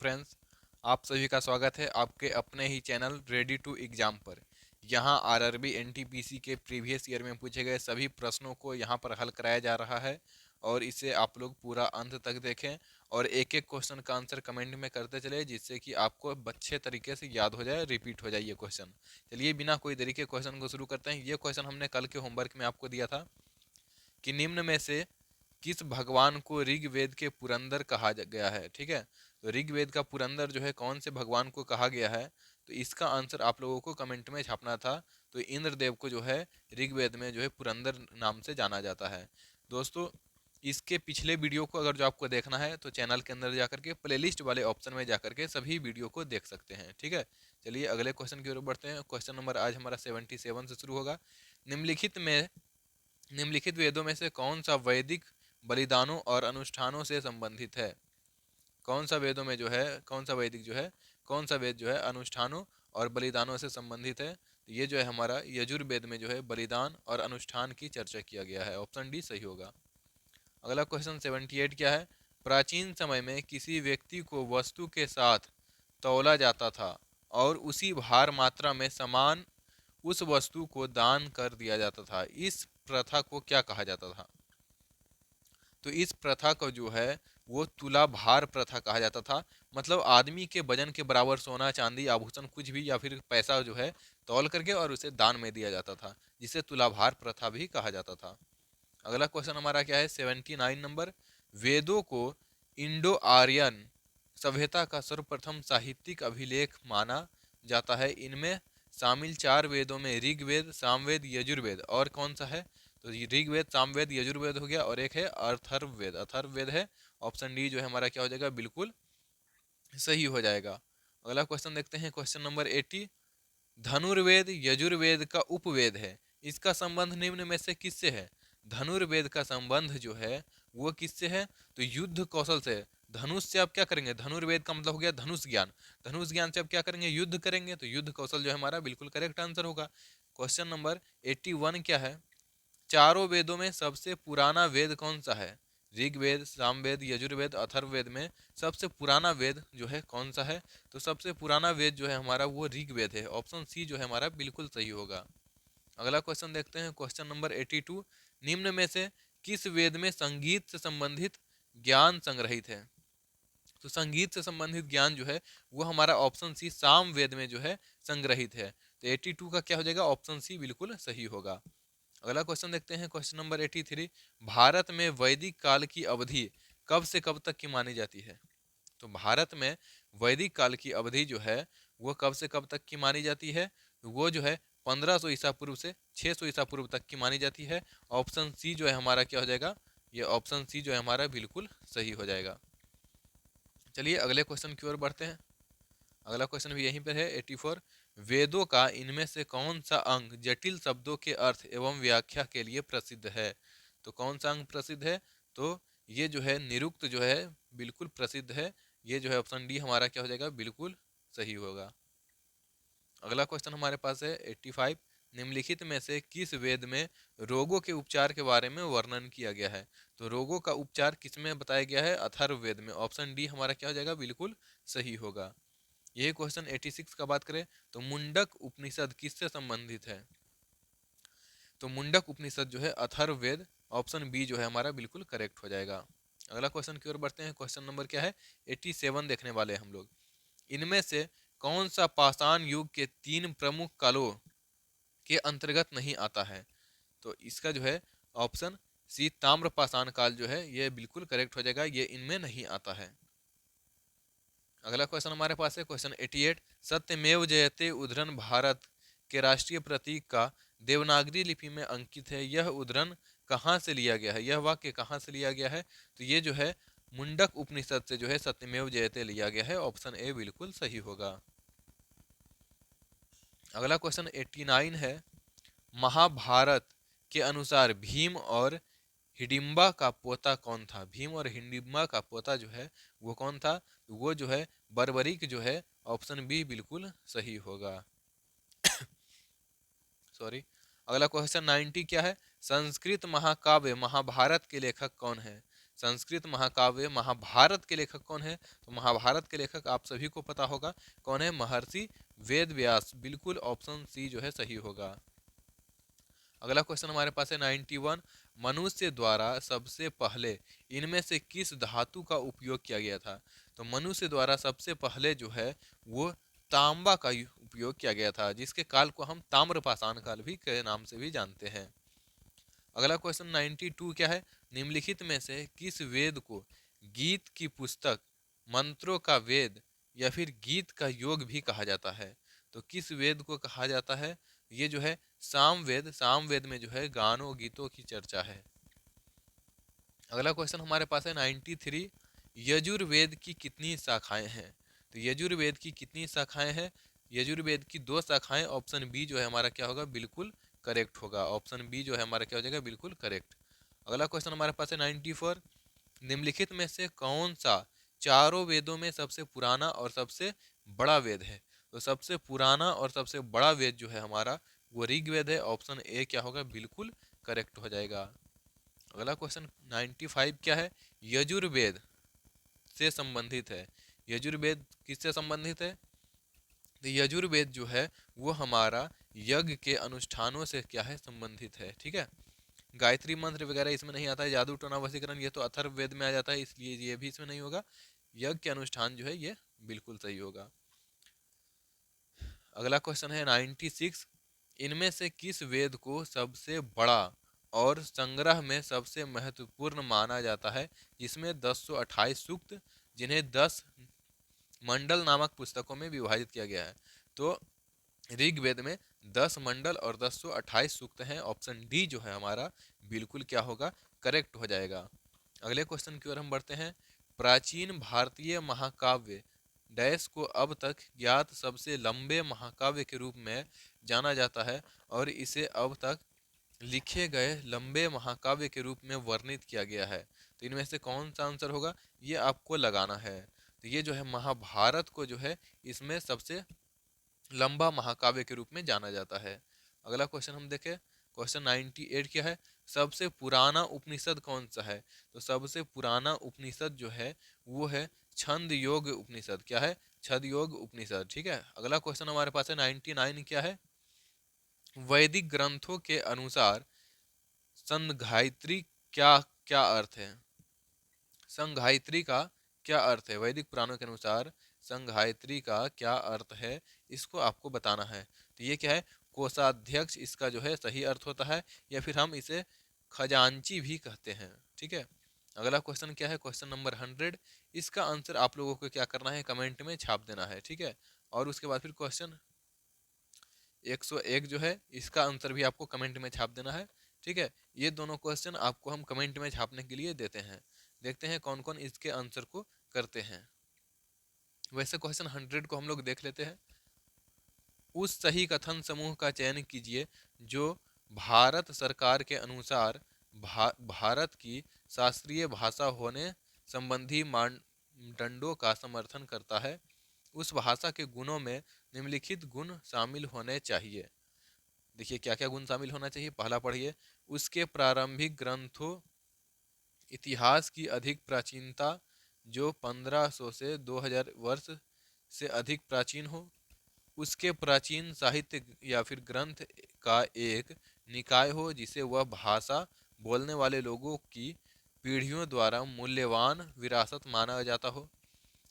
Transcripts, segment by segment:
Friends, आप सभी का स्वागत है आपके अपने ही चैनल रेडी टू एग्जाम पर। यहाँ आरआरबी एनटीपीसी के प्रीवियस ईयर में पूछे गए सभी प्रश्नों को यहाँ पर हल कराया जा रहा है और इसे आप लोग पूरा अंत तक देखें और एक एक क्वेश्चन का आंसर कमेंट में करते चले, जिससे कि आपको अच्छे तरीके से याद हो जाए, रिपीट हो जाए ये क्वेश्चन। चलिए बिना कोई देरी के क्वेश्चन को शुरू करते हैं। ये क्वेश्चन हमने कल के होमवर्क में आपको दिया था कि निम्न में से किस भगवान को ऋग्वेद के पुरंदर कहा गया है। ठीक है, तो ऋग्वेद का पुरंदर जो है कौन से भगवान को कहा गया है, तो इसका आंसर आप लोगों को कमेंट में छापना था। तो इंद्रदेव को जो है ऋग्वेद में जो है पुरंदर नाम से जाना जाता है। दोस्तों, इसके पिछले वीडियो को अगर जो आपको देखना है तो चैनल के अंदर जाकर के प्लेलिस्ट वाले ऑप्शन में जाकर के सभी वीडियो को देख सकते हैं। ठीक है, चलिए अगले क्वेश्चन की ओर बढ़ते हैं। क्वेश्चन नंबर आज हमारा 77 से शुरू होगा। निम्नलिखित में निम्नलिखित वेदों में से कौन सा वैदिक बलिदानों और अनुष्ठानों से संबंधित है। कौन सा वेदों में जो है, कौन सा वैदिक जो है, कौन सा वेद जो है अनुष्ठानों और बलिदानों से संबंधित है। तो ये जो है हमारा यजुर्वेद में जो है बलिदान और अनुष्ठान की चर्चा किया गया है। ऑप्शन डी सही होगा। अगला क्वेश्चन 78 क्या है। प्राचीन समय में किसी व्यक्ति को वस्तु के साथ तौला जाता था और उसी भार मात्रा में समान उस वस्तु को दान कर दिया जाता था। इस प्रथा को क्या कहा जाता था। तो इस प्रथा को जो है वो तुला भार प्रथा कहा जाता था। मतलब आदमी के वजन के बराबर सोना चांदी आभूषण कुछ भी या फिर पैसा जो है तौल करके और उसे दान में दिया जाता था, जिसे तुला भार प्रथा भी कहा जाता था। अगला क्वेश्चन हमारा क्या है 79 नंबर। वेदों को इंडो आर्यन सभ्यता का सर्वप्रथम साहित्यिक अभिलेख माना जाता है। इनमें शामिल चार वेदों में ऋग्वेद, सामवेद, यजुर्वेद और कौन सा है। तो ऋग्वेद, सामवेद, यजुर्वेद हो गया और एक है अथर्ववेद। अथर्ववेद है। ऑप्शन डी जो है हमारा क्या हो जाएगा, बिल्कुल सही हो जाएगा। अगला क्वेश्चन देखते हैं, क्वेश्चन नंबर 80। धनुर्वेद यजुर्वेद का उपवेद है, इसका संबंध निम्न में से किससे है। धनुर्वेद का संबंध जो है वो किससे है, तो युद्ध कौशल से। धनुष से आप क्या करेंगे, धनुर्वेद का मतलब हो गया धनुष ज्ञान। धनुष ज्ञान से आप क्या करेंगे, युद्ध करेंगे। तो युद्ध कौशल जो है हमारा बिल्कुल करेक्ट आंसर होगा। क्वेश्चन नंबर 81 क्या है। चारों वेदों में सबसे पुराना वेद कौन सा है। ऋग्वेद, सामवेद, यजुर्वेद, अथर्ववेद में सबसे पुराना वेद जो है कौन सा है। तो सबसे पुराना वेद जो है हमारा वो ऋग्वेद है। ऑप्शन सी जो है हमारा बिल्कुल सही होगा। अगला क्वेश्चन देखते हैं, क्वेश्चन नंबर 82। निम्न में से किस वेद में संगीत से संबंधित ज्ञान संग्रहित है। तो संगीत से संबंधित ज्ञान जो है वो हमारा ऑप्शन सी साम वेद में जो है संग्रहित है। तो 82 का क्या हो जाएगा, ऑप्शन सी बिल्कुल सही होगा। अगला क्वेश्चन देखते हैं, क्वेश्चन नंबर 83। भारत में वैदिक काल की अवधि कब से कब तक की मानी जाती है। तो भारत में वैदिक काल की अवधि जो है वो कब से कब तक की मानी जाती है। तो वो जो है 1500 ईसा पूर्व से 600 ईसा पूर्व तक की मानी जाती है। ऑप्शन सी जो है हमारा क्या हो जाएगा, ये ऑप्शन सी जो है हमारा बिल्कुल सही हो जाएगा। चलिए अगले क्वेश्चन की ओर बढ़ते हैं। अगला क्वेश्चन भी यहीं पर है 84। वेदों का इनमें से कौन सा अंग जटिल शब्दों के अर्थ एवं व्याख्या के लिए प्रसिद्ध है। तो कौन सा अंग प्रसिद्ध है, तो ये जो है निरुक्त जो है बिल्कुल प्रसिद्ध है। ये जो है ऑप्शन डी हमारा क्या हो जाएगा, बिल्कुल सही होगा। अगला क्वेश्चन हमारे पास है 85। निम्नलिखित में से किस वेद में रोगों के उपचार के बारे में वर्णन किया गया है। तो रोगों का उपचार किसमें बताया गया है, अथर्ववेद में। ऑप्शन डी हमारा क्या हो जाएगा, बिल्कुल सही होगा। यही क्वेश्चन 86 का बात करें तो मुंडक उपनिषद किससे संबंधित है। तो मुंडक उपनिषद जो है अथर्ववेद। ऑप्शन बी जो है हमारा बिल्कुल करेक्ट हो जाएगा। अगला क्वेश्चन की ओर बढ़ते हैं। क्वेश्चन नंबर क्या है, 87 देखने वाले हैं हम लोग। इनमें से कौन सा पाषाण युग के तीन प्रमुख कालों के अंतर्गत नहीं आता है। तो इसका जो है ऑप्शन सी ताम्र पाषाण काल जो है ये बिल्कुल करेक्ट हो जाएगा, ये इनमें नहीं आता है। अगला क्वेश्चन हमारे पास है क्वेश्चन 88। सत्यमेव जयते उद्धरण भारत के राष्ट्रीय प्रतीक का देवनागरी लिपि में अंकित है। यह उद्धरण कहाँ से लिया गया है, यह वाक्य कहाँ से लिया गया है। तो ये जो है मुंडक उपनिषद से जो है सत्यमेव जयते लिया गया है। ऑप्शन ए बिल्कुल सही होगा। अगला क्वेश्चन 89 है। महाभारत के अनुसार भीम और हिडिंबा का पोता कौन था। भीम और हिडिंबा का पोता जो है वो कौन था, वो जो है बर्बरीक जो है। ऑप्शन बी बिल्कुल सही होगा। सॉरी। अगला क्वेश्चन 90 क्या है। संस्कृत महाकाव्य महाभारत के लेखक कौन है। संस्कृत महाकाव्य महाभारत के लेखक कौन है? तो महाभारत के लेखक आप सभी को पता होगा कौन है, महर्षि वेद व्यास। बिल्कुल ऑप्शन सी जो है सही होगा। अगला क्वेश्चन हमारे पास है 91, मनुष्य द्वारा सबसे पहले इनमें से किस धातु का उपयोग किया गया था? तो मनुष्य द्वारा सबसे पहले जो है वो तांबा का उपयोग किया गया था, जिसके काल को हम ताम्रपाषाण काल भी के नाम से भी जानते हैं। अगला क्वेश्चन 92 क्या है, निम्नलिखित में से किस वेद को गीत की पुस्तक, मंत्रों का वेद या फिर गीत का योग भी कहा जाता है? तो किस वेद को कहा जाता है? ये जो है सामवेद। सामवेद में जो है गानों गीतों की चर्चा है। अगला क्वेश्चन हमारे पास है 93, यजुर्वेद की कितनी शाखाएं हैं? तो यजुर्वेद की कितनी शाखाएं हैं? यजुर्वेद की 2 शाखाएं। ऑप्शन बी जो है हमारा क्या होगा, बिल्कुल करेक्ट होगा। ऑप्शन बी जो है हमारा क्या हो जाएगा, बिल्कुल करेक्ट। अगला क्वेश्चन हमारे पास है 94, निम्नलिखित में से कौन सा चारों वेदों में सबसे पुराना और सबसे बड़ा वेद है? तो सबसे पुराना और सबसे बड़ा वेद जो है हमारा वो ऋग्वेद है। ऑप्शन ए क्या होगा, बिल्कुल करेक्ट हो जाएगा। अगला क्वेश्चन 95 क्या है, यजुर्वेद से संबंधित है। यजुर्वेद किससे संबंधित है? तो यजुर्वेद जो है वो हमारा यज्ञ के अनुष्ठानों से क्या है, संबंधित है। ठीक है, गायत्री मंत्र वगैरह इसमें नहीं आता है। जादू टोना वशीकरण ये तो अथर्ववेद में आ जाता है, इसलिए ये भी इसमें नहीं होगा। यज्ञ के अनुष्ठान जो है ये बिल्कुल सही होगा। अगला क्वेश्चन है 96, इनमें से किस वेद को सबसे बड़ा और संग्रह में सबसे महत्वपूर्ण माना जाता है, जिसमें 1028 सूक्त, जिन्हें 10 मंडल नामक पुस्तकों में विभाजित किया गया है? तो ऋग्वेद में 10 मंडल और 1028 सूक्त हैं। ऑप्शन डी जो है हमारा बिल्कुल क्या होगा, करेक्ट हो जाएगा। अगले क्वेश्चन की ओर हम बढ़ते हैं। प्राचीन भारतीय महाकाव्य डैश को अब तक ज्ञात सबसे लंबे महाकाव्य के रूप में जाना जाता है और इसे अब तक लिखे गए लंबे महाकाव्य के रूप में वर्णित किया गया है। तो इनमें से कौन सा आंसर होगा, ये आपको लगाना है। तो ये जो है महाभारत को जो है इसमें सबसे लंबा महाकाव्य के रूप में जाना जाता है। अगला क्वेश्चन हम देखें, क्वेश्चन 98 क्या है, सबसे पुराना उपनिषद कौन सा है? तो सबसे पुराना उपनिषद जो है वो है छंद योग उपनिषद। क्या है, छंद योग उपनिषद। ठीक है, अगला क्वेश्चन हमारे पास है 99 क्या है, वैदिक ग्रंथों के अनुसार संघायत्री क्या क्या अर्थ है? संघायत्री का क्या अर्थ है? वैदिक पुराणों के अनुसार संघायत्री का क्या अर्थ है, इसको आपको बताना है। तो ये क्या है, कोषाध्यक्ष इसका जो है सही अर्थ होता है, या फिर हम इसे खजांची भी कहते हैं। ठीक है, अगला क्वेश्चन क्या है, क्वेश्चन नंबर 100। इसका आंसर आप लोगों को क्या करना है, कमेंट में छाप देना है। ठीक है, और उसके बाद फिर क्वेश्चन 101 जो है इसका आंसर भी आपको कमेंट में छाप देना है। ठीक है, ये दोनों क्वेश्चन आपको हम कमेंट में छापने के लिए देते हैं। देखते हैं कौन कौन इसके आंसर को करते हैं। वैसे क्वेश्चन 100 को हम लोग देख लेते हैं। उस सही कथन समूह का चयन कीजिए जो भारत सरकार के अनुसार भारत की शास्त्रीय भाषा होने संबंधी मानदंडों का समर्थन करता है। उस भाषा के गुणों में निम्नलिखित गुण शामिल होने चाहिए। देखिए क्या क्या गुण शामिल होना चाहिए, पहला पढ़िए, उसके प्रारंभिक ग्रंथों इतिहास की अधिक प्राचीनता जो 1500 से 2000 वर्ष से अधिक प्राचीन हो। उसके प्राचीन साहित्य या फिर ग्रंथ का एक निकाय हो जिसे वह भाषा बोलने वाले लोगों की पीढ़ियों द्वारा मूल्यवान विरासत माना जाता हो।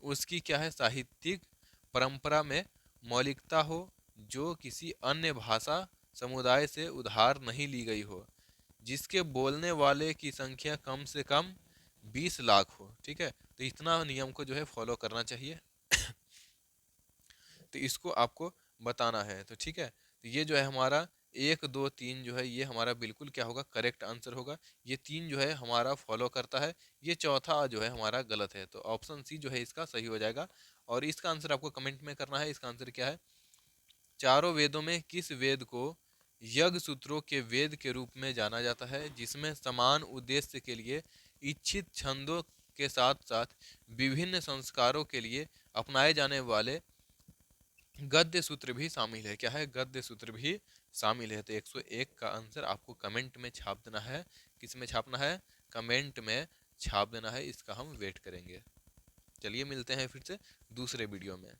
उसकी क्या है, साहित्यिक परंपरा में मौलिकता हो जो किसी अन्य भाषा समुदाय से उधार नहीं ली गई हो। जिसके बोलने वाले की संख्या कम से कम 20 लाख हो। ठीक है, तो इतना नियम को जो है फॉलो करना चाहिए। तो इसको आपको बताना है। तो ठीक है, तो ये जो है हमारा 1 2 3 जो है ये हमारा बिल्कुल क्या होगा, करेक्ट आंसर होगा। ये 3 जो है हमारा फॉलो करता है, ये चौथा जो है हमारा गलत है। तो ऑप्शन सी जो है इसका सही हो जाएगा। और इसका आंसर आपको कमेंट में करना है। इसका आंसर क्या है, चारों वेदों में किस वेद को यज्ञ सूत्रों के वेद के रूप में जाना जाता है, जिसमें समान उद्देश्य के लिए इच्छित छंदों के साथ साथ विभिन्न संस्कारों के लिए अपनाए जाने वाले गद्य सूत्र भी शामिल है। क्या है, गद्य सूत्र भी शामिल है। तो 101 का आंसर आपको कमेंट में छाप देना है। किस में छापना है, कमेंट में छाप देना है, इसका हम वेट करेंगे। चलिए मिलते हैं फिर से दूसरे वीडियो में।